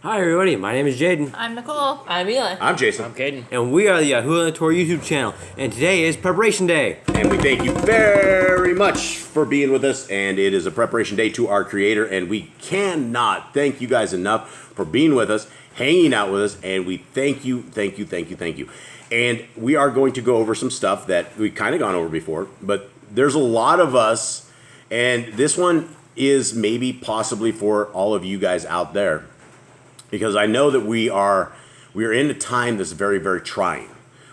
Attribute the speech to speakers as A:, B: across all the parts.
A: Hi everybody, my name is Jaden.
B: I'm Nicole.
C: I'm Eli.
D: I'm Jason.
C: I'm Caden.
A: And we are the YHWH and Torah YouTube channel. And today is Preparation Day.
D: And we thank you very much for being with us. And it is a preparation day to our Creator. And we cannot thank you guys enough for being with us, hanging out with us. And we thank you. And we are going to go over some stuff that we've kind of gone over before. But there's a lot of us. And this one is maybe possibly for all of you guys out there. Because I know that we are in a time that's very, very trying.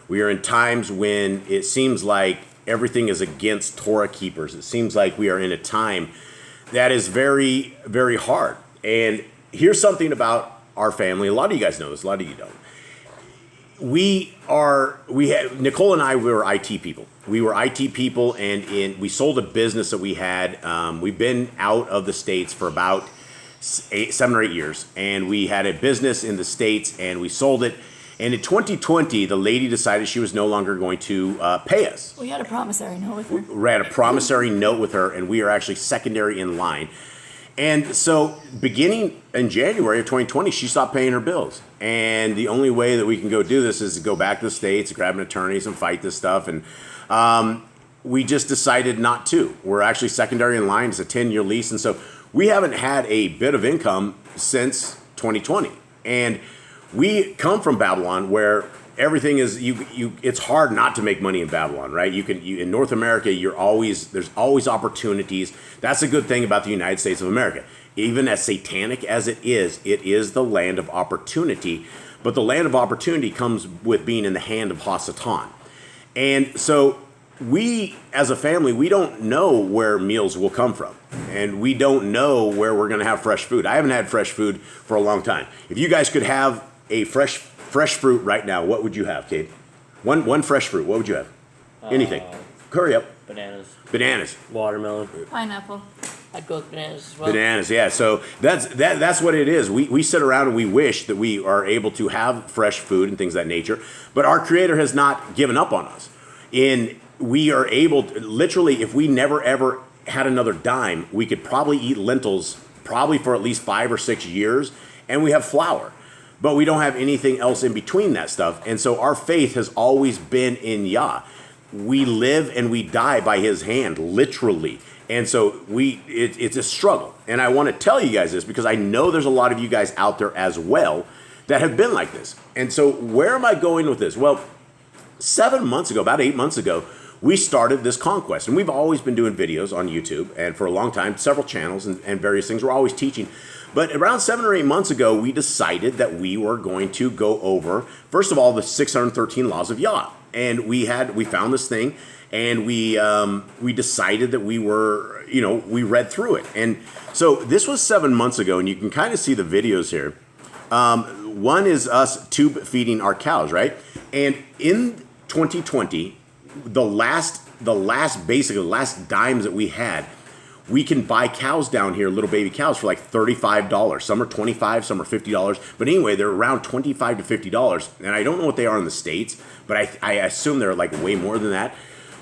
D: We are in times when it seems like everything is against Torah keepers. It seems like we are in a time that is very, very hard. And here's something about our family. A lot of you guys know this. A lot of you don't. Nicole and I, we were IT people. We were IT people, and we sold a business that we had. We've been out of the States for about 7 or 8 years, and we had a business in the States, and we sold it. And in 2020, the lady decided she was no longer going to pay us.
B: We had a promissory note with her.
D: We had a promissory note with her, and we are actually secondary in line. And so beginning in January of 2020, she stopped paying her bills. And the only way that we can go do this is to go back to the States, grab an attorney, and fight this stuff. And we just decided not to. We're actually secondary in line. It's a 10-year lease. And so we haven't had a bit of income since 2020. And we come from Babylon, where everything is it's hard not to make money in Babylon, right? In North America, there's always opportunities. That's a good thing about the United States of America. Even as satanic as it is the land of opportunity. But the land of opportunity comes with being in the hand of Hasatan. And so we, as a family, we don't know where meals will come from. And we don't know where we're going to have fresh food. I haven't had fresh food for a long time. If you guys could have a fresh fruit right now, what would you have, Kate? One fresh fruit, what would you have? Anything. Hurry up. Bananas.
A: Watermelon.
B: Pineapple.
C: I'd go with bananas as well.
D: Bananas, yeah. So that's what it is. We sit around and we wish that we are able to have fresh food and things of that nature. But our Creator has not given up on us. We are able to, literally, if we never ever had another dime, we could probably eat lentils probably for at least 5 or 6 years, and we have flour. But we don't have anything else in between that stuff. And so our faith has always been in Yah. We live and we die by his hand, literally. And so it's a struggle. And I want to tell you guys this because I know there's a lot of you guys out there as well that have been like this. And so where am I going with this? Well, 7 months ago, about 8 months ago, we started this conquest. And we've always been doing videos on YouTube, and for a long time, several channels and various things. We're always teaching. But around 7 or 8 months ago, we decided that we were going to go over, first of all, the 613 laws of Yah. And we found this thing, and we decided that we read through it. And so this was 7 months ago, and you can kind of see the videos here. One is us tube feeding our cows, right? And in 2020, the last dimes that we had, we can buy cows down here, little baby cows, for like $35. Some are $25, some are $50. But anyway, they're around $25 to $50. And I don't know what they are in the States, but I assume they're like way more than that.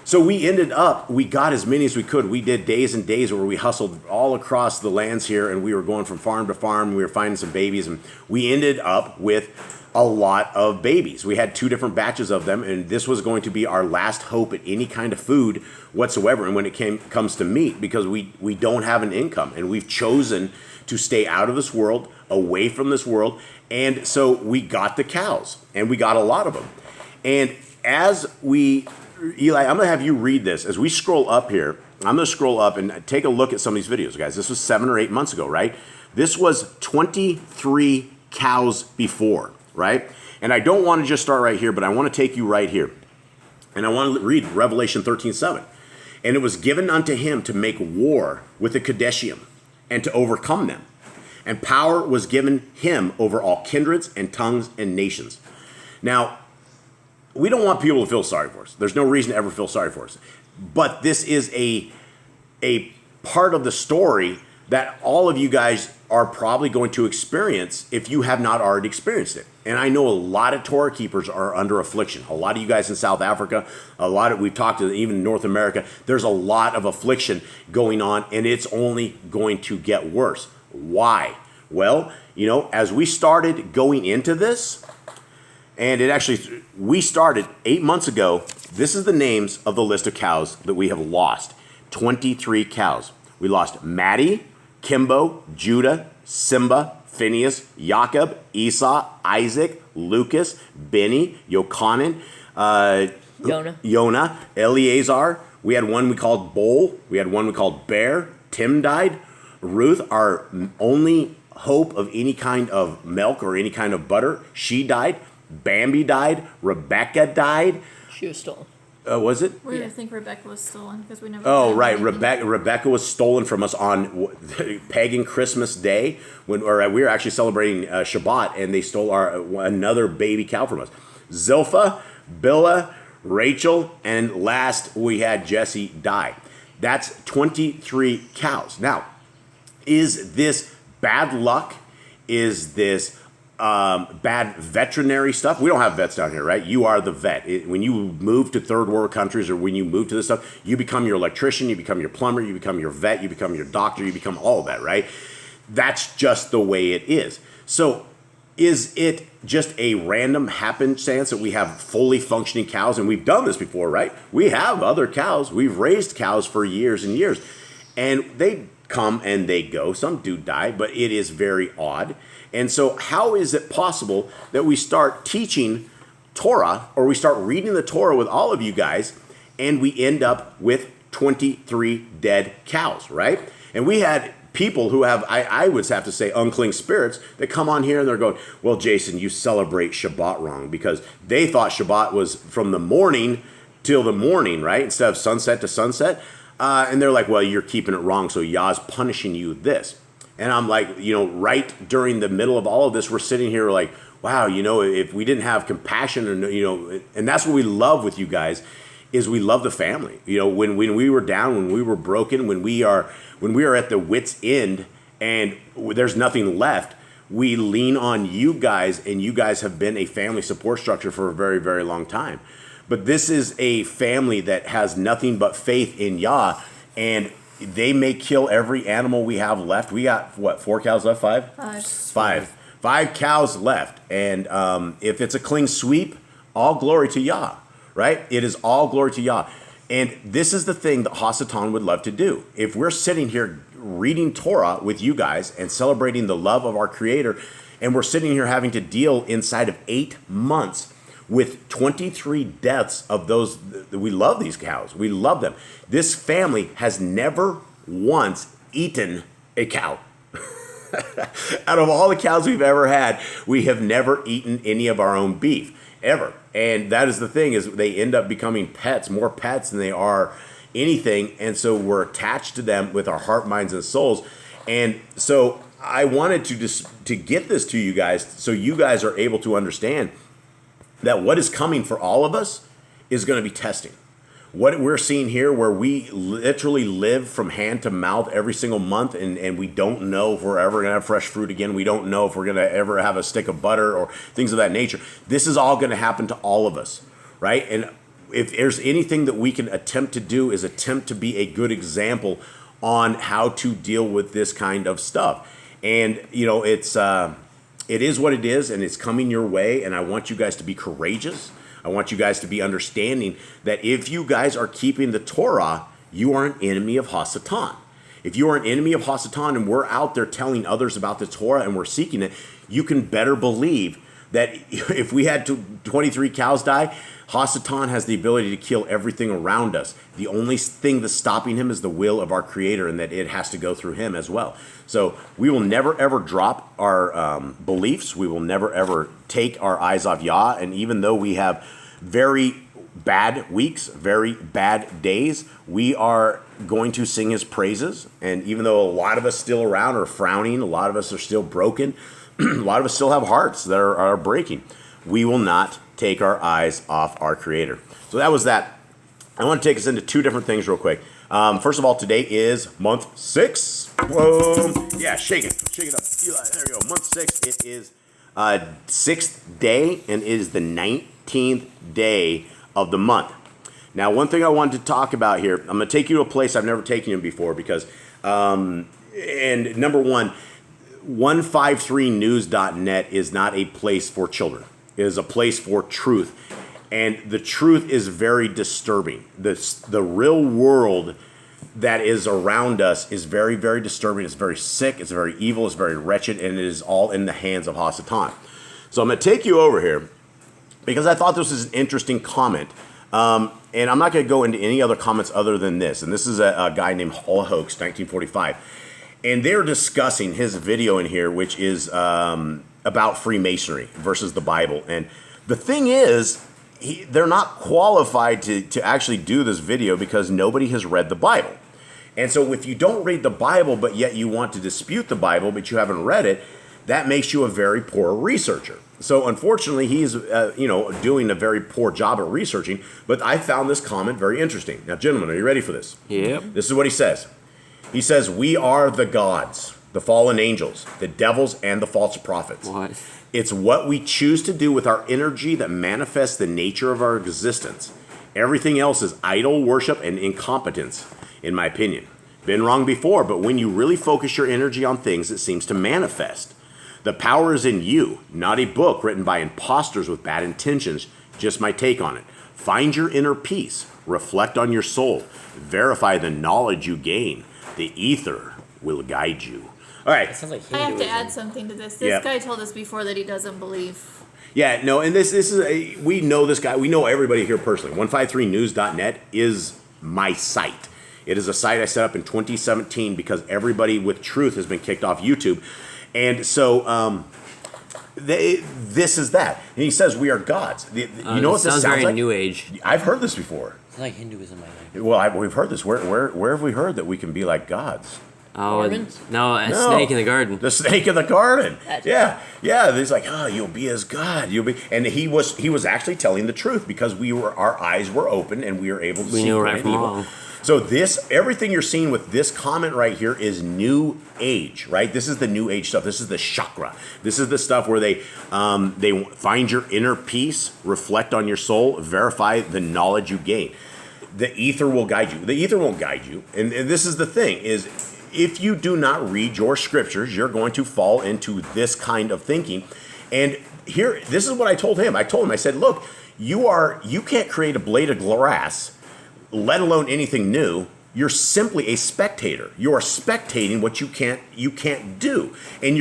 D: So we got as many as we could. We did days and days where we hustled all across the lands here, and we were going from farm to farm. We were finding some babies, and we ended up with a lot of babies. We had 2 different batches of them, and this was going to be our last hope at any kind of food whatsoever. And when it comes to meat, because we don't have an income, and we've chosen to stay out of this world, away from this world. And so we got the cows, and we got a lot of them. And Eli, I'm going to have you read this. As we scroll up here, I'm going to scroll up and take a look at some of these videos, guys. This was 7 or 8 months ago, right? This was 23 cows before, right? And I don't want to just start right here, but I want to take you right here. And I want to read Revelation 13:7. And it was given unto him to make war with the Kadeshim and to overcome them. And power was given him over all kindreds and tongues and nations. Now, we don't want people to feel sorry for us. There's no reason to ever feel sorry for us. But this is a part of the story that all of you guys are probably going to experience if you have not already experienced it. And I know a lot of Torah keepers are under affliction. A lot of you guys in South Africa, we've talked to even North America, there's a lot of affliction going on, and it's only going to get worse. Why? Well, as we started going into this, and we started 8 months ago. This is the names of the list of cows that we have lost. 23 cows. We lost Maddie, Kimbo, Judah, Simba, Phineas, Jacob, Esau, Isaac, Lucas, Benny, Yochanan, Yonah, Eleazar. We had one we called Bull. We had one we called Bear. Tim died. Ruth, our only hope of any kind of milk or any kind of butter, she died. Bambi died. Rebecca died.
C: She was stolen.
D: Was it?
B: I think Rebecca was stolen because we never.
D: Oh, right. Rebecca was stolen from us on pagan Christmas Day we were actually celebrating Shabbat, and they stole another baby cow from us. Zilpha, Bilhah, Rachel, and last we had Jesse die. That's 23 cows. Now, is this bad luck? Is this bad veterinary stuff? We don't have vets down here, right? You are the vet. When you move to third world countries, or when you move to this stuff, you become your electrician, you become your plumber, you become your vet, you become your doctor, you become all of that, right? That's just the way it is. So is it just a random happenstance that we have fully functioning cows? And we've done this before, right? We have other cows. We've raised cows for years and years, and they come and they go. Some do die, but it is very odd. And so how is it possible that we start teaching Torah, or we start reading the Torah with all of you guys, and we end up with 23 dead cows, right? And we had people who have, I would have to say, unclean spirits that come on here and they're going, well, Jason, you celebrate Shabbat wrong, because they thought Shabbat was from the morning till the morning, right? Instead of sunset to sunset. And they're like, well, you're keeping it wrong, so Yah's punishing you this. And I'm like, right during the middle of all of this, we're sitting here like, wow, if we didn't have compassion, and that's what we love with you guys, is we love the family. When we were down, when we were broken, when we are at the wit's end and there's nothing left, we lean on you guys, and you guys have been a family support structure for a very, very long time. But this is a family that has nothing but faith in Yah, and they may kill every animal we have left. We got, 4 cows left? 5? 5 cows left. And if it's a clean sweep, all glory to Yah, right? It is all glory to Yah. And this is the thing that Hasatan would love to do. If we're sitting here reading Torah with you guys and celebrating the love of our Creator, and we're sitting here having to deal inside of 8 months with 23 deaths of those. We love these cows. We love them. This family has never once eaten a cow. Out of all the cows we've ever had, we have never eaten any of our own beef, ever. And that is the thing, is they end up becoming pets, more pets than they are anything. And so we're attached to them with our heart, minds, and souls. And so I wanted to get this to you guys, so you guys are able to understand that what is coming for all of us is going to be testing. What we're seeing here, where we literally live from hand to mouth every single month, and we don't know if we're ever going to have fresh fruit again. We don't know if we're going to ever have a stick of butter or things of that nature. This is all going to happen to all of us, right? And if there's anything that we can attempt to do, is attempt to be a good example on how to deal with this kind of stuff. And, it is what it is, and it's coming your way, and I want you guys to be courageous. I want you guys to be understanding that if you guys are keeping the Torah, you are an enemy of Hasatan. If you are an enemy of Hasatan and we're out there telling others about the Torah and we're seeking it, you can better believe that if we had 23 cows die, Hasatan has the ability to kill everything around us. The only thing that's stopping him is the will of our Creator, and that it has to go through him as well. So we will never, ever drop our beliefs. We will never, ever take our eyes off Yah. And even though we have very bad weeks, very bad days, we are going to sing his praises. And even though a lot of us still around are frowning, a lot of us are still broken, a lot of us still have hearts that are breaking, we will not take our eyes off our Creator. So that was that. I want to take us into 2 different things real quick. First of all, today is month 6. Whoa. Yeah, shake it up. Eli, there you go. Month 6. It is 6th day, and it is the 19th day of the month. Now, one thing I wanted to talk about here, I'm going to take you to a place I've never taken you before, because, and number one, 153news.net is not a place for children. It is a place for truth. And the truth is very disturbing. The real world that is around us is very, very disturbing. It's very sick. It's very evil. It's very wretched. And it is all in the hands of Hasatan. So I'm going to take you over here because I thought this was an interesting comment. And I'm not going to go into any other comments other than this. And this is a guy named Hall Hoax, 1945. And they're discussing his video in here, which is about Freemasonry versus the Bible. And the thing is, they're not qualified to actually do this video because nobody has read the Bible. And so if you don't read the Bible, but yet you want to dispute the Bible, but you haven't read it, that makes you a very poor researcher. So unfortunately, he's doing a very poor job at researching. But I found this comment very interesting. Now, gentlemen, are you ready for this?
A: Yep.
D: This is what he says. He says, "We are the gods, the fallen angels, the devils, and the false prophets.
A: What?
D: It's what we choose to do with our energy that manifests the nature of our existence. Everything else is idol worship and incompetence, in my opinion. Been wrong before, but when you really focus your energy on things, it seems to manifest. The power is in you, not a book written by imposters with bad intentions. Just my take on it. Find your inner peace. Reflect on your soul. Verify the knowledge you gain. The ether will guide you." All right.
C: It sounds like
B: I have to
C: Hinduism.
B: add something to this. This guy told us before that he doesn't believe.
D: Yeah, no, and this is we know this guy. We know everybody here personally. 153news.net is my site. It is a site I set up in 2017 because everybody with truth has been kicked off YouTube. And so this is that. And he says we are gods. You know what this sounds
A: very
D: like?
A: New Age.
D: I've heard this before.
C: It's like Hinduism, I think.
D: Well, we've heard this. Where have we heard that we can be like gods?
A: Oh,
C: Mormons?
A: no, a snake in the garden.
D: The snake in the garden.
C: That's
D: Yeah. He's like, oh, you'll be as God. You'll be, and he was actually telling the truth because our eyes were open and we were able to see
A: knew
D: good
A: right
D: and
A: from
D: evil.
A: wrong.
D: So everything you're seeing with this comment right here is New Age, right? This is the New Age stuff. This is the chakra. This is the stuff where they find your inner peace, reflect on your soul, verify the knowledge you gain. The ether will guide you. The ether won't guide you. And this is the thing is, if you do not read your scriptures, you're going to fall into this kind of thinking. And here, this is what I told him. I said, look, you can't create a blade of grass, let alone anything new. You're simply a spectator. You are spectating what you can't do. And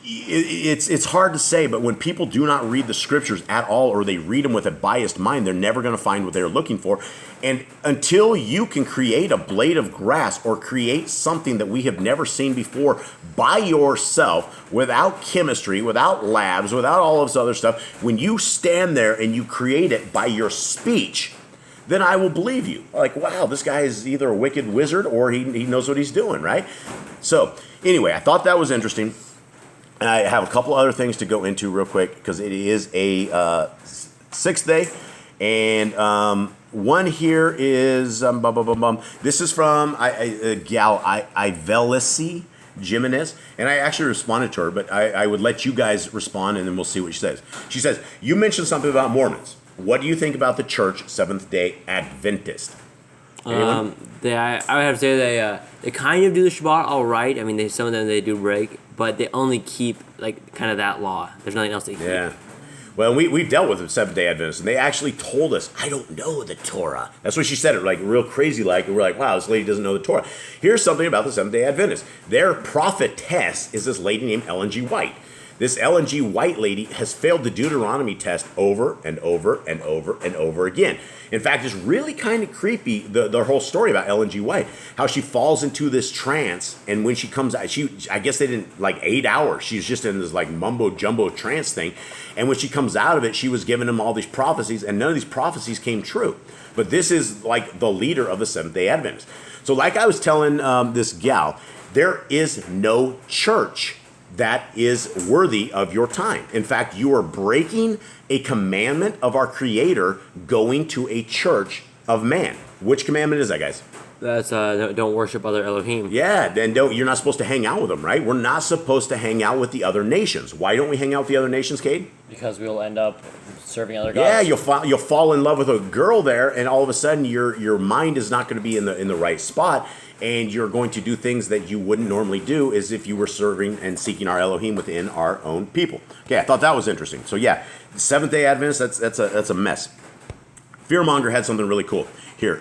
D: it's hard to say, but when people do not read the scriptures at all, or they read them with a biased mind, they're never going to find what they're looking for. And until you can create a blade of grass or create something that we have never seen before by yourself, without chemistry, without labs, without all of this other stuff, when you stand there and you create it by your speech, then I will believe you. Like, wow, this guy is either a wicked wizard or he knows what he's doing, right? So anyway, I thought that was interesting. And I have a couple other things to go into real quick because it is a sixth day. And one here is, this is from a gal, Ivelisi Jimenez. And I actually responded to her, but I would let you guys respond and then we'll see what she says. She says, you mentioned something about Mormons. What do you think about the church Seventh-day Adventist?
A: I would have to say they kind of do the Shabbat all right. I mean, some of them they do break, but they only keep like kind of that law. There's nothing else they keep.
D: Yeah. Well, we've dealt with the Seventh-day Adventists, and they actually told us, I don't know the Torah. That's what she said, it like real crazy like, and we're like, wow, this lady doesn't know the Torah. Here's something about the Seventh-day Adventists. Their prophetess is this lady named Ellen G. White. This Ellen G. White lady has failed the Deuteronomy test over and over and over and over again. In fact, it's really kind of creepy, the whole story about Ellen G. White, how she falls into this trance, and when she comes out, I guess they didn't, like 8 hours, she's just in this like mumbo-jumbo trance thing, and when she comes out of it, she was giving them all these prophecies, and none of these prophecies came true. But this is like the leader of the Seventh-day Adventists. So like I was telling this gal, there is no church that is worthy of your time. In fact, you are breaking a commandment of our Creator going to a church of man. Which commandment is that, guys?
A: That's don't worship other Elohim.
D: Yeah, then you're not supposed to hang out with them, right? We're not supposed to hang out with the other nations. Why don't we hang out with the other nations, Cade?
C: Because we'll end up serving other
D: Yeah,
C: gods.
D: you'll fall in love with a girl there, and all of a sudden your mind is not going to be in the right spot, and you're going to do things that you wouldn't normally do as if you were serving and seeking our Elohim within our own people. Okay, I thought that was interesting. So yeah, Seventh Day Adventists, that's a mess. Fearmonger had something really cool here.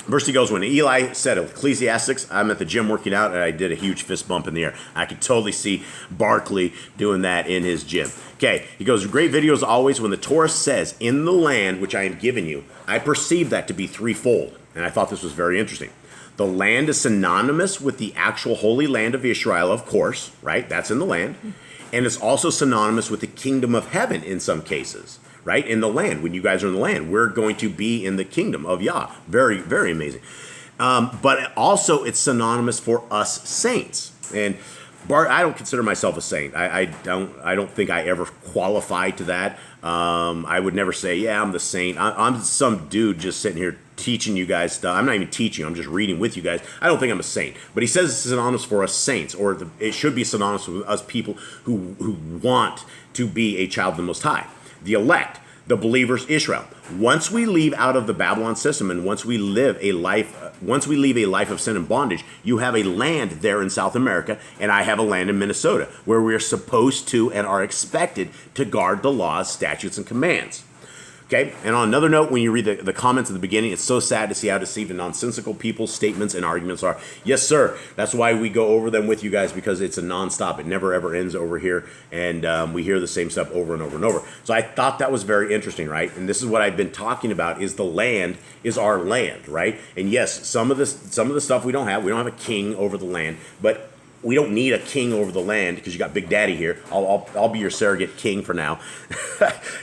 D: Verse he goes, when Eli said Ecclesiastics, I'm at the gym working out, and I did a huge fist bump in the air. I could totally see Barkley doing that in his gym. Okay, he goes, great video as always. When the Torah says, in the land which I am giving you, I perceive that to be threefold. And I thought this was very interesting. The land is synonymous with the actual holy land of Israel, of course, right? That's in the land. And it's also synonymous with the kingdom of heaven in some cases. Right? In the land. When you guys are in the land, we're going to be in the kingdom of Yah. Very, very amazing. But also it's synonymous for us saints. And I don't consider myself a saint. I don't think I ever qualify to that. I would never say, yeah, I'm the saint. I'm some dude just sitting here teaching you guys stuff. I'm not even teaching. I'm just reading with you guys. I don't think I'm a saint. But he says it's synonymous for us saints, or it should be synonymous with us people who want to be a child of the Most High. The elect, the believers, Israel. Once we leave out of the Babylon system, and once we leave a life of sin and bondage, you have a land there in South America, and I have a land in Minnesota, where we are supposed to and are expected to guard the laws, statutes, and commands. Okay, and on another note, when you read the comments at the beginning, it's so sad to see how deceived and nonsensical people's statements and arguments are. Yes, sir. That's why we go over them with you guys, because it's a nonstop. It never, ever ends over here, and we hear the same stuff over and over and over. So I thought that was very interesting, right? And this is what I've been talking about, is the land is our land, right? And yes, some of the stuff we don't have. We don't have a king over the land, but we don't need a king over the land because you got Big Daddy here. I'll be your surrogate king for now.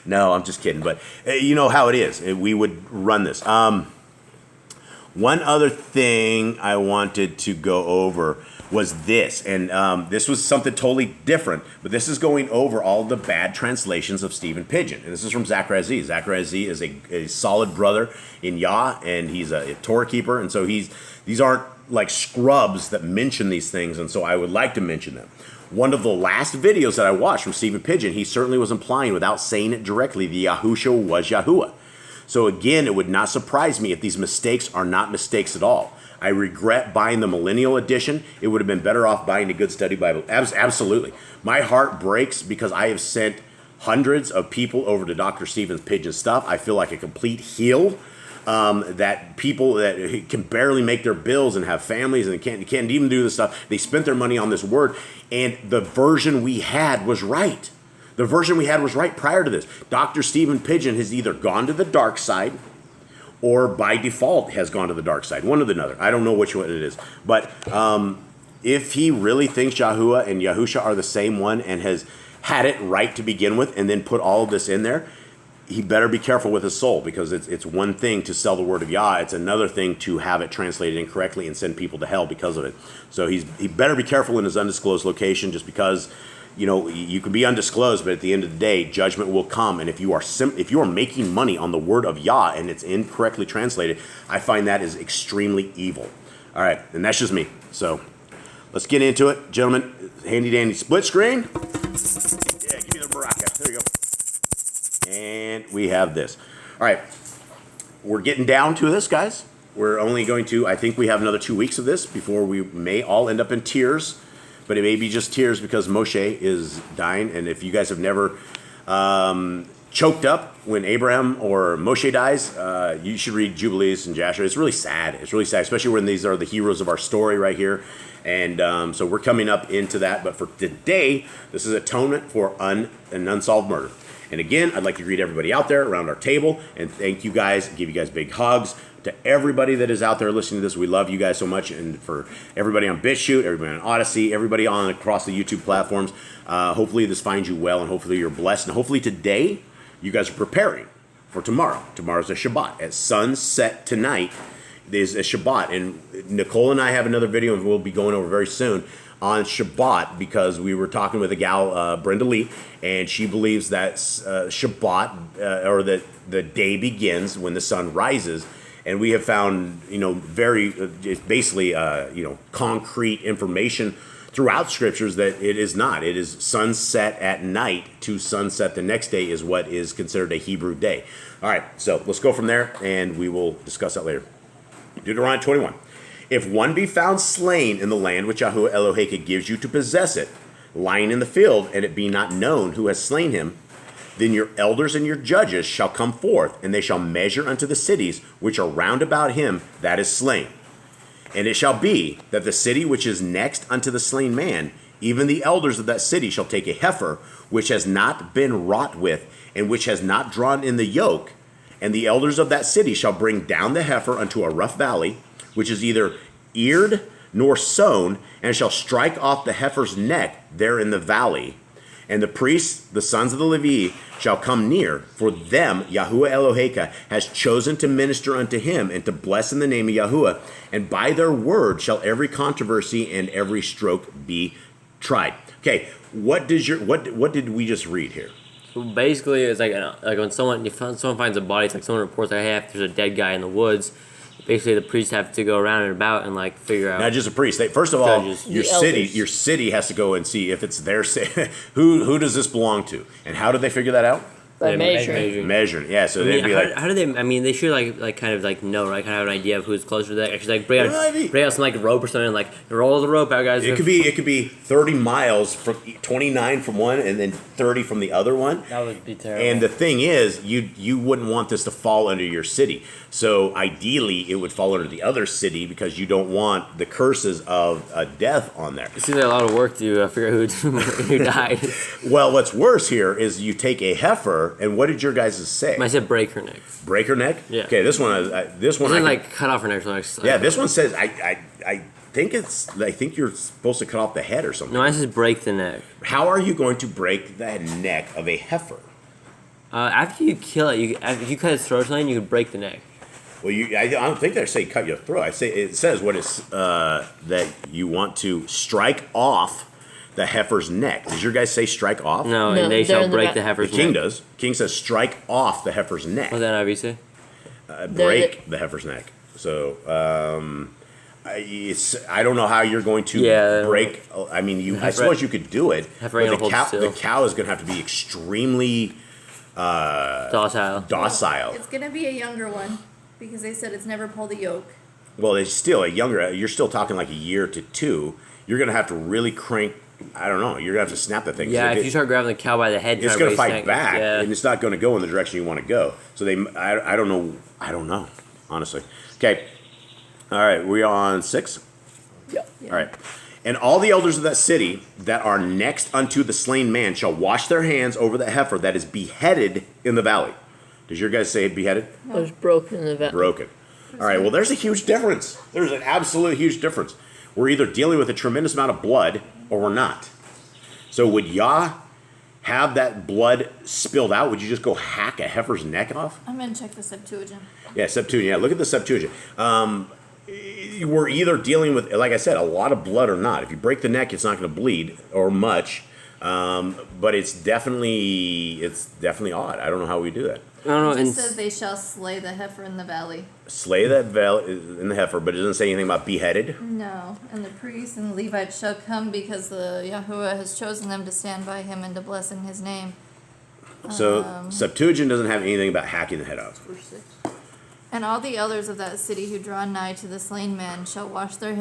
D: No, I'm just kidding. But you know how it is. We would run this. One other thing I wanted to go over was this. And this was something totally different. But this is going over all the bad translations of Stephen Pidgeon. And this is from Zachariah Z. Zachariah Z is a solid brother in Yah, and he's a Torah keeper. And so these aren't like scrubs that mention these things, and so I would like to mention them. One of the last videos that I watched from Stephen Pidgeon, he certainly was implying, without saying it directly, the Yahusha was Yahuwah. So again, it would not surprise me if these mistakes are not mistakes at all. I regret buying the Millennial Edition. It would have been better off buying a good study Bible. Absolutely. My heart breaks because I have sent hundreds of people over to Dr. Stephen Pidgeon's stuff. I feel like a complete heel. That people that can barely make their bills and have families and can't even do this stuff, they spent their money on this word, and the version we had was right. The version we had was right prior to this. Dr. Stephen Pidgeon has either gone to the dark side or by default has gone to the dark side. One or the other. I don't know which one it is. But if he really thinks Yahuwah and Yahusha are the same one and has had it right to begin with and then put all of this in there, he better be careful with his soul, because it's one thing to sell the word of Yah. It's another thing to have it translated incorrectly and send people to hell because of it. So he better be careful in his undisclosed location, just because, you know, you can be undisclosed, but at the end of the day, judgment will come. And if you are making money on the word of Yah and it's incorrectly translated, I find that is extremely evil. All right, and that's just me. So let's get into it, gentlemen. Handy dandy split screen. Yeah, give me the baraka. There you go. And we have this. All right. We're getting down to this, guys. We're only going to, I think we have another 2 weeks of this before we may all end up in tears. But it may be just tears because Moshe is dying. And if you guys have never choked up when Abraham or Moshe dies, you should read Jubilees and Jasher. It's really sad. It's really sad, especially when these are the heroes of our story right here. And so we're coming up into that. But for today, this is atonement for an unsolved murder. And again, I'd like to greet everybody out there around our table and thank you guys, give you guys big hugs. To everybody that is out there listening to this, we love you guys so much. And for everybody on BitChute, everybody on Odyssey, everybody on across the YouTube platforms, hopefully this finds you well and hopefully you're blessed. And hopefully today, you guys are preparing for tomorrow. Tomorrow's a Shabbat. At sunset tonight is a Shabbat. And Nicole and I have another video and we'll be going over very soon on Shabbat, because we were talking with a gal, Brenda Lee, and she believes that Shabbat, or that the day begins when the sun rises. And we have found, very basically, concrete information throughout scriptures that it is not. It is sunset at night to sunset the next day is what is considered a Hebrew day. All right, so let's go from there, and we will discuss that later. Deuteronomy 21. If one be found slain in the land which Yahuwah Eloheka gives you to possess it, lying in the field, and it be not known who has slain him, then your elders and your judges shall come forth, and they shall measure unto the cities which are round about him that is slain. And it shall be that the city which is next unto the slain man, even the elders of that city shall take a heifer which has not been wrought with, and which has not drawn in the yoke, and the elders of that city shall bring down the heifer unto a rough valley, which is either eared nor sown, and shall strike off the heifer's neck there in the valley. And the priests, the sons of the Levi, shall come near, for them Yahuwah Eloheka has chosen to minister unto him, and to bless in the name of Yahuwah. And by their word shall every controversy and every stroke be tried. Okay, what did we just read here?
A: So basically, it's like when someone finds a body, it's like someone reports like, hey, if there's a dead guy in the woods. Basically, the priests have to go around and about and like figure out.
D: Not just a priest. First of all, your city has to go and see if it's their city. Who does this belong to, and how do they figure that out?
C: By measuring.
D: Measuring, yeah. So they'd be
A: how do they? I mean, they should like kind of like know, right? Kind of have an idea of who's closer to that. Actually, like bring out some like rope or something, and like roll the rope out, guys.
D: It could be 30 miles from 29 from one, and then 30 from the other one.
A: That would be terrible.
D: And the thing is, you wouldn't want this to fall under your city. So ideally, it would fall under the other city because you don't want the curses of death on there.
A: It seems like a lot of work to figure out who died.
D: Well, what's worse here is you take a heifer, and what did your guys say?
A: I said break her neck.
D: Break her neck?
A: Yeah.
D: Okay, this one.
A: Like cut off her neck. So
D: yeah, this one says I think you're supposed to cut off the head or something.
A: No, mine says break the neck.
D: How are you going to break the neck of a heifer?
A: After you kill it, if you cut its throat or something, you could break the neck.
D: Well, I don't think they say cut your throat. I say it says what is that you want to strike off the heifer's neck. Does your guys say strike off?
A: No, and they shall break the heifer's
D: neck. The king
A: neck.
D: does. King says strike off the heifer's neck.
A: What's that how you say?
D: Break the heifer's neck. So I don't know how you're going to break. I mean, I suppose you could do it. But the cow is going to have to be extremely
A: docile.
B: It's going to be a younger one because they said it's never pulled a yoke.
D: Well, it's still you're still talking like a year to 2. You're going to have to really crank. I don't know. You're going to have to snap that thing.
A: Yeah, if you start grabbing the cow by the head,
D: it's going to fight back, and it's not going to go in the direction you want to go. So I don't know. I don't know, honestly. Okay. All right, we on 6?
C: Yeah.
D: All right. And all the elders of that city that are next unto the slain man shall wash their hands over the heifer that is beheaded in the valley. Does your guys say beheaded?
C: No. It was broken in the valley.
D: Broken. All right, well, there's a huge difference. There's an absolute huge difference. We're either dealing with a tremendous amount of blood or we're not. So would Yah have that blood spilled out? Would you just go hack a heifer's neck off?
B: I'm going to check the Septuagint.
D: Yeah, Septuagint. Yeah, look at the Septuagint. We're either dealing with, like I said, a lot of blood or not. If you break the neck, it's not going to bleed or much. But it's definitely odd. I don't know how we do that.
A: I don't know.
B: It just says they shall slay the heifer in the valley.
D: Slay that in the heifer, but it doesn't say anything about beheaded.
B: No, and the priests and the Levites shall come because the Yahuwah has chosen them to stand by him and to bless in his name.
D: So Septuagint doesn't have anything about hacking the head off.
C: Verse 6.
B: And all the elders of that city who draw nigh to the slain man shall wash their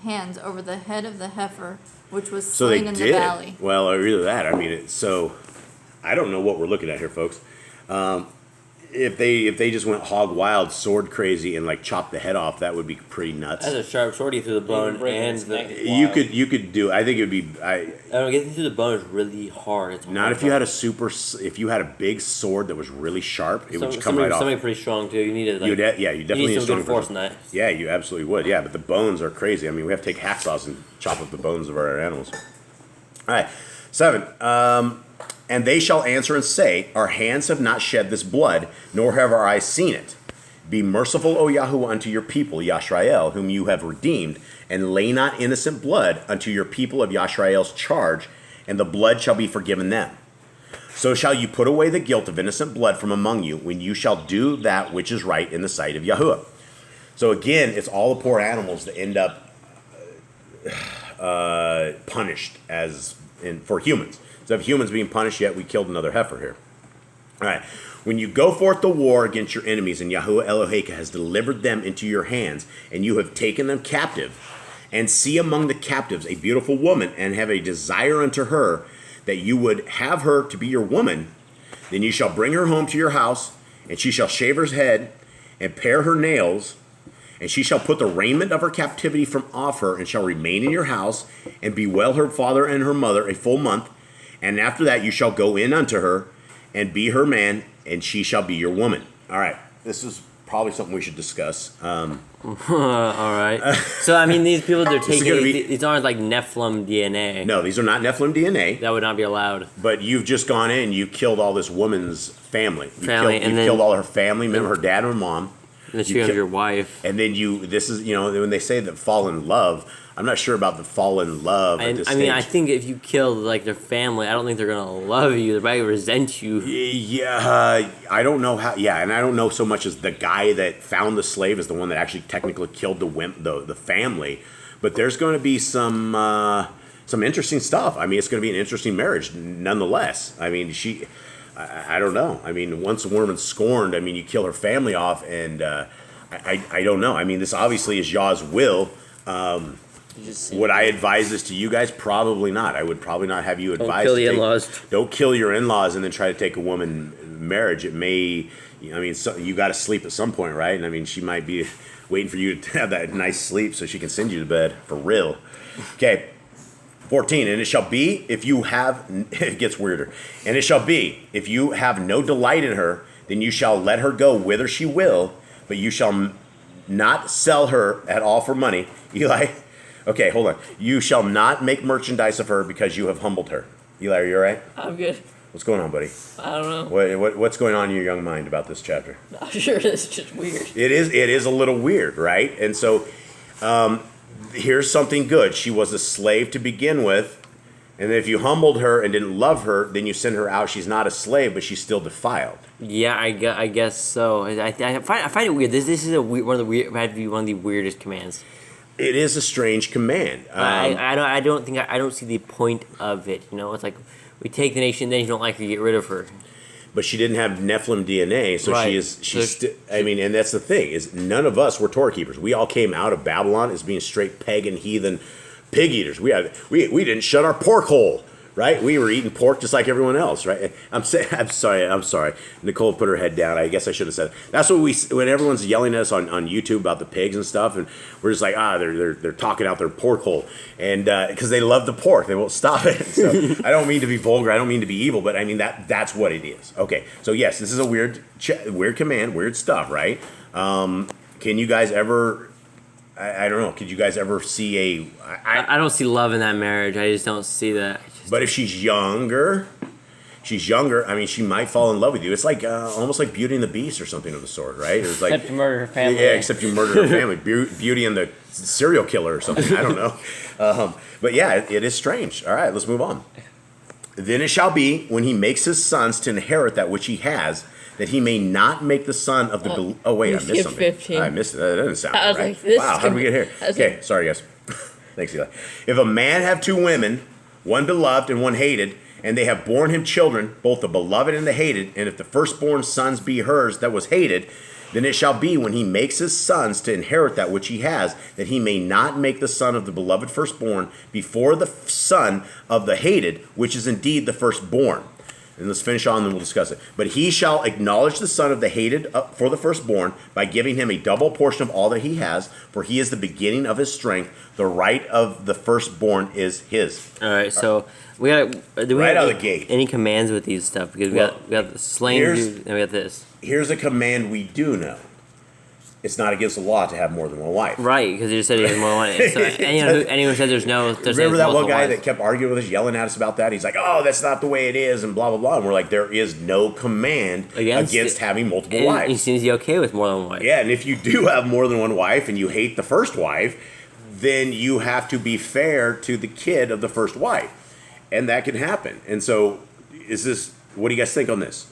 B: hands over the head of the heifer which was slain in the valley.
D: Well, or either that. I mean, so I don't know what we're looking at here, folks. If they just went hog wild, sword crazy, and like chopped the head off, that would be pretty nuts.
A: That's a sharp sword through the bone, and
D: you could do. I think it would be. I
A: don't getting through the bone is really hard. It's
D: not if you had if you had a big sword that was really sharp, it would come right off.
A: Something pretty strong too. You need to
D: you definitely need
A: some good force in that.
D: Yeah, you absolutely would. Yeah, but the bones are crazy. I mean, we have to take hacksaws and chop up the bones of our animals. All right, 7. And they shall answer and say, our hands have not shed this blood, nor have our eyes seen it. Be merciful, O Yahuwah, unto your people, Yashrael, whom you have redeemed, and lay not innocent blood unto your people of Yashrael's charge, and the blood shall be forgiven them. So shall you put away the guilt of innocent blood from among you, when you shall do that which is right in the sight of Yahuwah. So again, it's all the poor animals that end up punished for humans. Instead of humans being punished, yet we killed another heifer here. All right. When you go forth to war against your enemies, and Yahuwah Eloheka has delivered them into your hands, and you have taken them captive, and see among the captives a beautiful woman, and have a desire unto her, that you would have her to be your woman, then you shall bring her home to your house, and she shall shave her head, and pare her nails, and she shall put the raiment of her captivity from off her, and shall remain in your house, and bewail her father and her mother a full month. And after that you shall go in unto her, and be her man, and she shall be your woman. All right, this is probably something we should discuss.
A: All right. So, I mean, these people, they're taking, these aren't like Nephilim DNA.
D: No, these are not Nephilim DNA.
A: That would not be allowed.
D: But you've just gone in, you've killed all this woman's family. You've
A: then
D: killed all her family, remember her dad and her mom.
A: And then she becomes your wife.
D: And then this is, when they say that fall in love, I'm not sure about the fall in love at this stage.
A: I think if you kill, like, their family, I don't think they're going to love you. They're probably going to resent you.
D: Yeah, I don't know how, and I don't know so much as the guy that found the slave is the one that actually technically killed the family. But there's going to be some interesting stuff. I mean, it's going to be an interesting marriage, nonetheless. I mean, I don't know. I mean, once a woman's scorned, I mean, you kill her family off, and I don't know. I mean, this obviously is Yah's will. Would I advise this to you guys? Probably not. I would probably not have you advise.
A: Don't kill the in-laws.
D: Don't kill your in-laws and then try to take a woman marriage. It may, you got to sleep at some point, right? And I mean, she might be waiting for you to have that nice sleep so she can send you to bed for real. Okay. 14, and it shall be if you have, it gets weirder, and it shall be if you have no delight in her, then you shall let her go whither she will, but you shall not sell her at all for money. Eli, okay, hold on. You shall not make merchandise of her because you have humbled her. Eli, are you all right?
C: I'm good.
D: What's going on, buddy?
C: I don't know.
D: What's going on in your young mind about this chapter?
C: I'm sure it's just weird.
D: It is a little weird, right? And so, here's something good. She was a slave to begin with, and if you humbled her and didn't love her, then you send her out. She's not a slave, but she's still defiled.
A: Yeah, I guess so. I find it weird. This is one of the weirdest commands.
D: It is a strange command.
A: I don't see the point of it. It's like we take the nation, then you don't like her, you get rid of her.
D: But she didn't have Nephilim DNA, so right. And that's the thing, is none of us were Torah keepers. We all came out of Babylon as being straight pagan, heathen pig eaters. We didn't shut our pork hole, right? We were eating pork just like everyone else, right? I'm sorry. Nicole put her head down. I guess I should have said it. That's what when everyone's yelling at us on YouTube about the pigs and stuff, and we're just like, they're talking out their pork hole, and because they love the pork, they won't stop it. So I don't mean to be vulgar. I don't mean to be evil, but I mean that's what it is. Okay, so yes, this is a weird command, weird stuff, right? Can you guys ever? I don't know. Could you guys ever see
A: I don't see love in that marriage. I just don't see that.
D: But if she's younger, I mean, she might fall in love with you. It's like almost like Beauty and the Beast or something of the sort, right? It's like,
A: except you murder her family.
D: Yeah, except you murder her family. Beauty and the serial killer or something. I don't know. But yeah, it is strange. All right, let's move on. Then it shall be when he makes his sons to inherit that which he has, that he may not make the son of the... Oh, wait, I missed something.
C: 15.
D: I missed it. That doesn't sound
C: I was
D: right.
C: like, this
D: wow, how did we get here? Okay, sorry, guys. Thanks, Eli. If a man have two women, one beloved and one hated, and they have borne him children, both the beloved and the hated, and if the firstborn sons be hers that was hated, then it shall be when he makes his sons to inherit that which he has, that he may not make the son of the beloved firstborn before the son of the hated, which is indeed the firstborn. And let's finish on, and then we'll discuss it. But he shall acknowledge the son of the hated for the firstborn by giving him a double portion of all that he has, for he is the beginning of his strength. The right of the firstborn is his.
A: All right, so we got
D: right out of the gate.
A: Any commands with these stuff? Because we got the slain dude, and we got this.
D: Here's a command we do know. It's not against the law to have more than one wife.
A: Right, because you just said he has more than one wife. So anyone who says there's
D: remember that one guy that kept arguing with us, yelling at us about that? He's like, oh, that's not the way it is, and blah, blah, blah. And we're like, there is no command against having multiple wives.
A: He seems to be okay with more than one wife.
D: Yeah, and if you do have more than one wife and you hate the first wife, then you have to be fair to the kid of the first wife. And that can happen. And so, what do you guys think on this?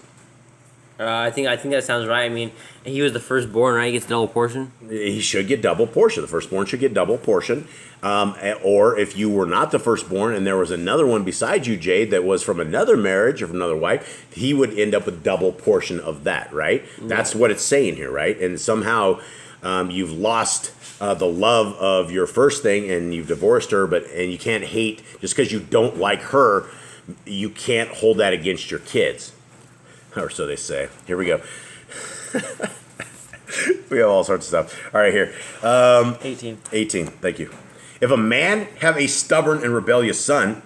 A: I think that sounds right. I mean, he was the firstborn, right? He gets double portion.
D: He should get double portion. The firstborn should get double portion. Or if you were not the firstborn and there was another one beside you, Jade, that was from another marriage or from another wife, he would end up with double portion of that, right? That's what it's saying here, right? And somehow you've lost the love of your first thing and you've divorced her, and you can't hate just because you don't like her. You can't hold that against your kids. Or so they say. Here we go. We have all sorts of stuff. All right, here.
A: 18.
D: 18. Thank you. If a man have a stubborn and rebellious son,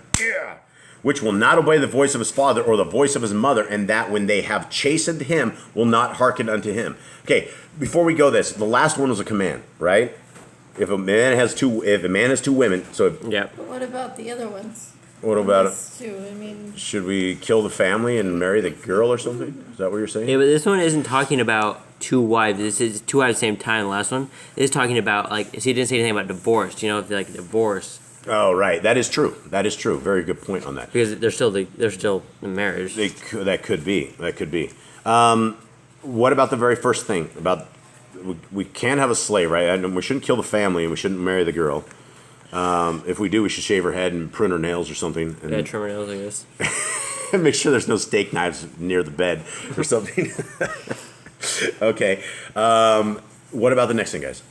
D: which will not obey the voice of his father or the voice of his mother, and that when they have chastened him will not hearken unto him. Okay, before we go this, the last one was a command, right? If a man has two women, so
A: Yeah.
B: But what about the other ones?
D: what about it?
B: These two, I mean,
D: Should we kill the family and marry the girl or something? Is that what you're saying?
A: Yeah, but this one isn't talking about two wives. This is two wives at the same time. The last one is talking about so he didn't say anything about divorce. You know, if they're like divorce
D: Oh, right. That is true. That is true. Very good point on that.
A: because they're still in marriage.
D: That could be. That could be. What about the very first thing? About we can't have a slave, right? And we shouldn't kill the family, and we shouldn't marry the girl. If we do, we should shave her head and prune her nails or something. And
A: Yeah, trim her nails, I guess.
D: and make sure there's no steak knives near the bed or something. Okay. What about the next thing, guys?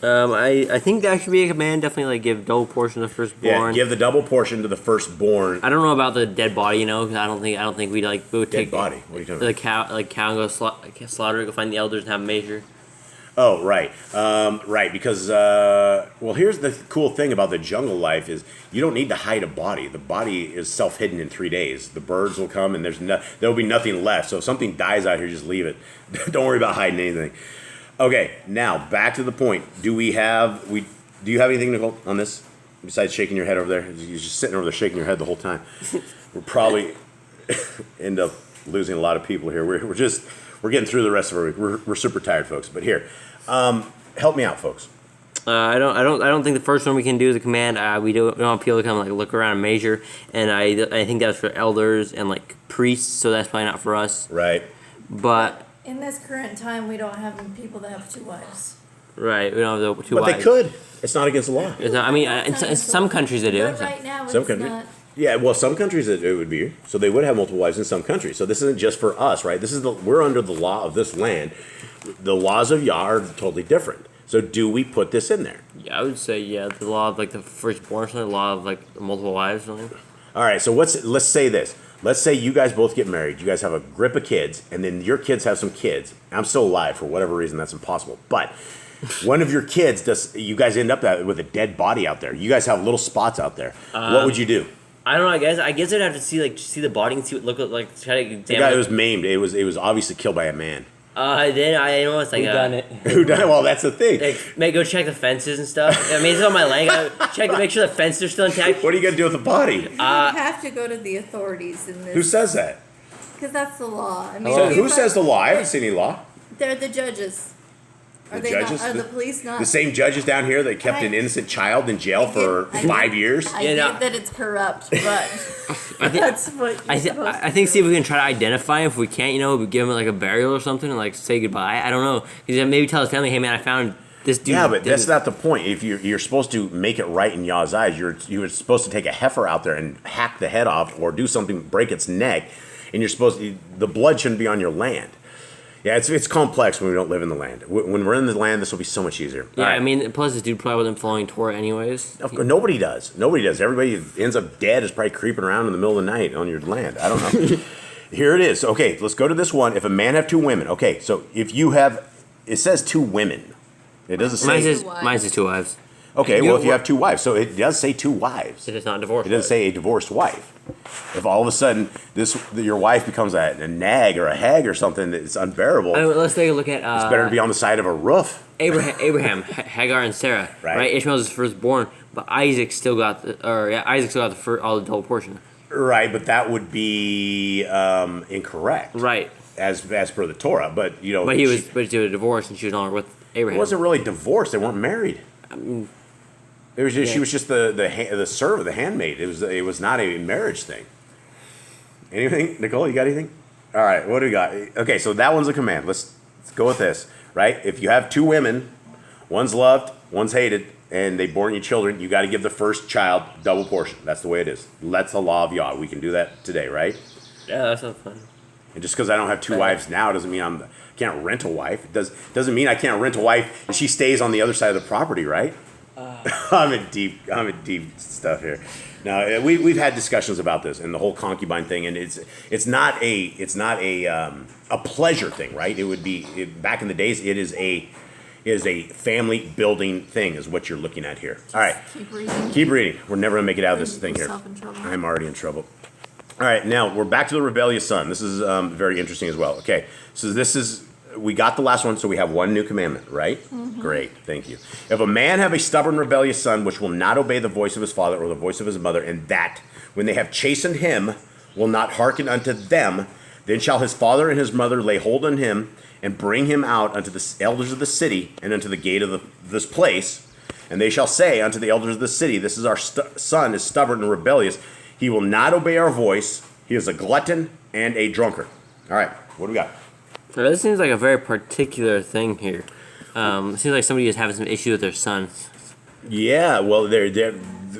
A: I think that should be a command. Definitely give double portion to the
D: Yeah,
A: firstborn.
D: give the double portion to the firstborn.
A: I don't know about the dead body. You know, 'cause I don't think we would
D: Dead
A: take
D: body. What are you talking about?
A: the cow and go slaughter it, go find the elders and have a measure.
D: Oh, right. Right, because, well, here's the cool thing about the jungle life is you don't need to hide a body. The body is self-hidden in 3 days. The birds will come and there'll be nothing left. So if something dies out here, just leave it. Don't worry about hiding anything. Okay, now back to the point. Do you have anything, Nicole, on this? Besides shaking your head over there? You're just sitting over there shaking your head the whole time. We'll probably end up losing a lot of people here. We're getting through the rest of our week. We're super tired, folks. But here, help me out, folks.
A: I don't think the first one we can do is a command. We don't want people to come look around and measure, and I think that's for elders and priests. So that's probably not for us.
D: Right.
A: But
B: in this current time, we don't have people that have two wives.
A: right, we don't have the two
D: But
A: wives.
D: they could. It's not against the law.
A: It's not, I mean, in some countries they do.
B: But right now,
D: Some
B: it's
D: countries.
B: not.
D: Yeah, well, some countries it would be. So they would have multiple wives in some countries. So this isn't just for us, right? We're under the law of this land. The laws of Yah are totally different. So do we put this in there?
A: Yeah, I would say the law of the firstborn, the law of multiple wives, or something.
D: All right, so let's say this. Let's say you guys both get married. You guys have a grip of kids, and then your kids have some kids. I'm still alive for whatever reason. That's impossible. But one of your kids you guys end up with a dead body out there. You guys have little spots out there. What would you do?
A: I don't know. I guess I'd have to see the body and see what look like. Try to examine.
D: The guy was maimed. It was obviously killed by a man.
A: Then I know it's
C: Who done it?
D: Who done? Well, that's the thing.
A: Go check the fences and stuff. I mean, it's on my leg. Make sure the fences are still intact.
D: What are you gonna do with the body?
B: You have to go to the authorities in this.
D: Who says that?
B: Because that's the law. I mean,
D: So
B: if
D: who
B: you
D: says the law? I haven't seen any law.
B: They're the judges. Are
D: The
B: they
D: judges?
B: not? Are the police not?
D: The same judges down here that kept an innocent child in jail for
B: I get-
D: 5 years.
B: I
A: Yeah,
B: get
A: no.
B: that it's corrupt, but that's what you're supposed
A: I
B: to
A: think
B: do.
A: see if we can try to identify him. If we can't, we give him a burial or something and say goodbye. I don't know. Because maybe tell his family, hey man, I found this dude.
D: Yeah, but that's
A: didn't-
D: not the point. If you're supposed to make it right in Yah's eyes, you're supposed to take a heifer out there and hack the head off, or do something, break its neck, and the blood shouldn't be on your land. Yeah, it's complex when we don't live in the land. When we're in the land, this will be so much easier.
A: Yeah,
D: All right.
A: I mean, plus this dude probably wasn't following Torah anyways.
D: Of course, nobody does. Nobody does. Everybody ends up dead, is probably creeping around in the middle of the night on your land. I don't know. Here it is. Okay, let's go to this one. If a man have two women. Okay, so if you have, it says two women. It doesn't say.
A: Mine says two wives.
D: Okay, well, if you have two wives. So it does say two wives.
A: It is not divorced.
D: It doesn't say a divorced wife. If all of a sudden your wife becomes a nag or a hag or something that's unbearable,
A: Let's take a look at.
D: it's better to be on the side of a roof.
A: Abraham, Hagar, and Sarah.
D: Right.
A: Ishmael's his firstborn, but Isaac still got all the double portion.
D: Right, but that would be incorrect.
A: Right.
D: As per the Torah, but
A: But he was a divorce, and she was no longer with
D: It
A: Abraham.
D: wasn't really divorced. They weren't married. It was just, She was just the servant, the handmaid. It was not a marriage thing. Anything, Nicole? You got anything? All right, what do we got? Okay, so that one's a command. Let's go with this, right? If you have two women, one's loved, one's hated, and they born you children, you got to give the first child double portion. That's the way it is. That's the law of Yah. We can do that today, right?
A: Yeah, that sounds fun.
D: And just because I don't have two wives now doesn't mean I can't rent a wife. It doesn't mean I can't rent a wife and she stays on the other side of the property, right? I'm in deep stuff here. Now we've had discussions about this and the whole concubine thing, and it's not a pleasure thing, right? It would be back in the days. It is a family building thing, is what you're looking at here. All right, keep reading. We're never gonna make it out of this thing here. I'm already in trouble. All right, now we're back to the rebellious son. This is very interesting as well. Okay, so we got the last one, so we have one new commandment, right? Mm-hmm. Great, thank you. If a man have a stubborn, rebellious son, which will not obey the voice of his father or the voice of his mother, and that, when they have chastened him, will not hearken unto them, then shall his father and his mother lay hold on him, and bring him out unto the elders of the city, and unto the gate of this place, and they shall say unto the elders of the city, this is our son is stubborn and rebellious. He will not obey our voice. He is a glutton and a drunkard. All right, what do we got?
A: Now, this seems like a very particular thing here. It seems like somebody is having some issue with their son.
D: Yeah, well,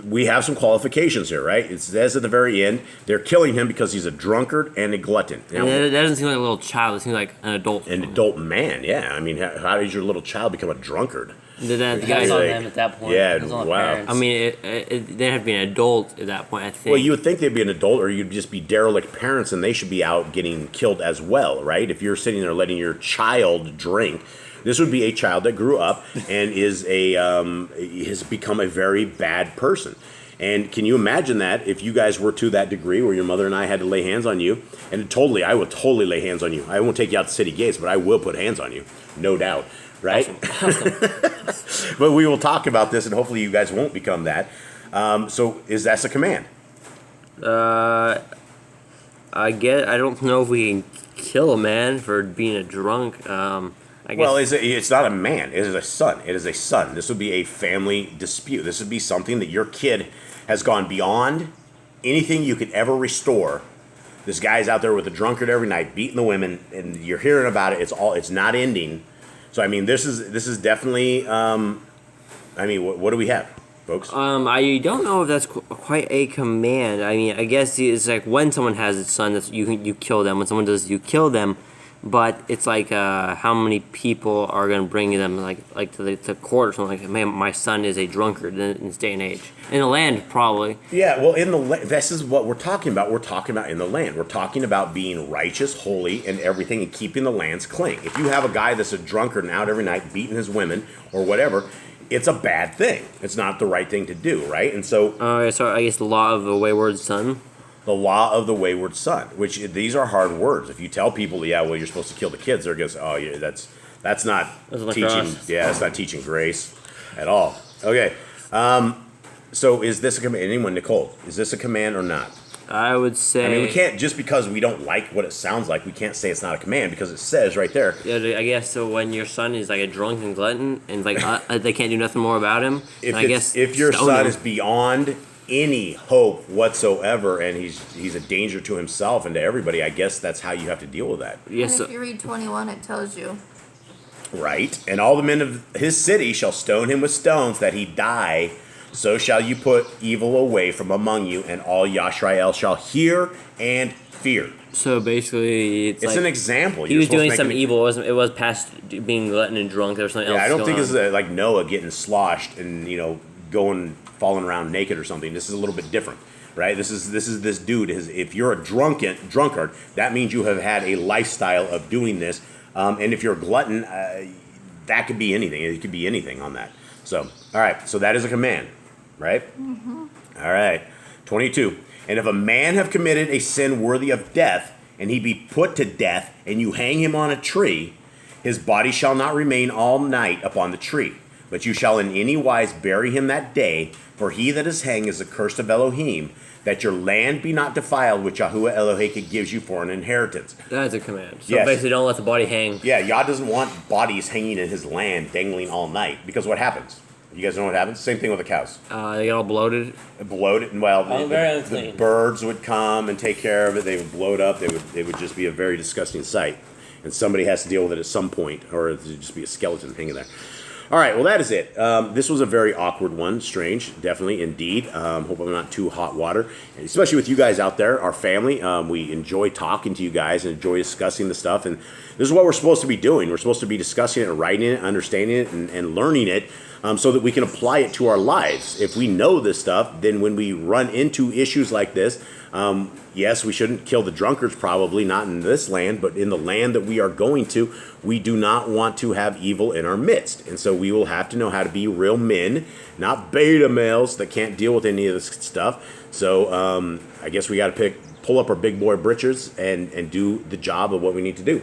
D: we have some qualifications here, right? It says at the very end, they're killing him because he's a drunkard and a glutton. Now,
A: that doesn't seem like a little child. It seems like an adult.
D: An adult man, yeah. I mean, how does your little child become a drunkard?
A: The
C: That's on them at that point.
D: Yeah,
C: That's on
D: wow.
C: parents.
A: I mean, they'd have to be an adult at that point, I think.
D: Well, you would think they'd be an adult, or you'd just be derelict parents, and they should be out getting killed as well, right? If you're sitting there letting your child drink, this would be a child that grew up and has become a very bad person. And can you imagine that if you guys were to that degree where your mother and I had to lay hands on you? And I will totally lay hands on you. I won't take you out the city gates, but I will put hands on you, no doubt. Right?
A: Awesome.
D: But we will talk about this, and hopefully you guys won't become that. So that's a command?
A: I don't know if we can kill a man for being a drunk. I guess.
D: Well, it's not a man. It is a son. It is a son. This would be a family dispute. This would be something that your kid has gone beyond anything you could ever restore. This guy's out there with a drunkard every night, beating the women, and you're hearing about it. It's not ending. So I mean, this is definitely. What do we have, folks?
A: I don't know if that's quite a command. I mean, I guess it's like when someone has a son, you kill them. When someone does, you kill them. But it's like how many people are going to bring them like to court or something like, man, my son is a drunkard in this day and age. In the land, probably.
D: Yeah, well, this is what we're talking about. We're talking about in the land. We're talking about being righteous, holy, and everything, and keeping the lands clean. If you have a guy that's a drunkard and out every night beating his women or whatever, it's a bad thing. It's not the right thing to do, right? And so...
A: so I guess the law of the wayward son.
D: The law of the wayward son, which these are hard words. If you tell people, yeah, well, you're supposed to kill the kids, they're going to say, oh, yeah, that's not teaching. Yeah, that's not teaching grace at all. Okay, so is this a command? Anyone, Nicole? Is this a command or not?
A: I would say.
D: I mean, we can't just because we don't like what it sounds like. We can't say it's not a command because it says right there.
A: Yeah, I guess so. When your son is like a drunken glutton and like they can't do nothing more about him.
D: If your son is beyond any hope whatsoever, and he's a danger to himself and to everybody, I guess that's how you have to deal with that.
B: Yes. And if you read 21, it tells you.
D: Right. And all the men of his city shall stone him with stones that he die. So shall you put evil away from among you, and all Yisrael shall hear and fear.
A: So basically, it's like
D: an example.
A: He was doing some evil. It was past being glutton and drunk. There was something else.
D: I don't think it's like Noah getting sloshed and falling around naked or something. This is a little bit different, right? This is this dude. If you're a drunkard, that means you have had a lifestyle of doing this. And if you're a glutton, that could be anything. It could be anything on that. So, all right. So that is a command, right? Mm-hmm. All right. 22. And if a man have committed a sin worthy of death, and he be put to death, and you hang him on a tree, his body shall not remain all night upon the tree. But you shall in any wise bury him that day, for he that is hanged is accursed of Elohim, that your land be not defiled, which Yahuwah Elohim gives you for an inheritance.
A: That's a command. So
D: yes.
A: Basically, don't let the body hang.
D: Yeah, Yah doesn't want bodies hanging in his land, dangling all night, because what happens? You guys know what happens? Same thing with the cows.
A: They get all bloated.
D: Bloated, and well,
C: very
D: the
C: unclean.
D: birds would come and take care of it. They would bloat up. It would just be a very disgusting sight, and somebody has to deal with it at some point, or it would just be a skeleton hanging there. All right, well, that is it. This was a very awkward one. Strange, definitely, indeed. Hope I'm not too hot water, and especially with you guys out there, our family. We enjoy talking to you guys and enjoy discussing the stuff, and this is what we're supposed to be doing. We're supposed to be discussing it, writing it, understanding it, and learning it, so that we can apply it to our lives. If we know this stuff, then when we run into issues like this, yes, we shouldn't kill the drunkards, probably not in this land, but in the land that we are going to, we do not want to have evil in our midst. And so we will have to know how to be real men, not beta males that can't deal with any of this stuff. So I guess we got to pull up our big boy britches and do the job of what we need to do.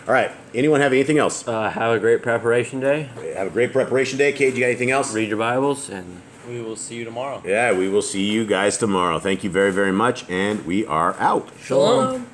D: All right. Anyone have anything else?
A: Have a great preparation day.
D: Have a great preparation day. Kate, you got anything else?
A: Read your Bibles, and
C: We will see you tomorrow.
D: Yeah, we will see you guys tomorrow. Thank you very, very much, and we are out.
A: Shalom.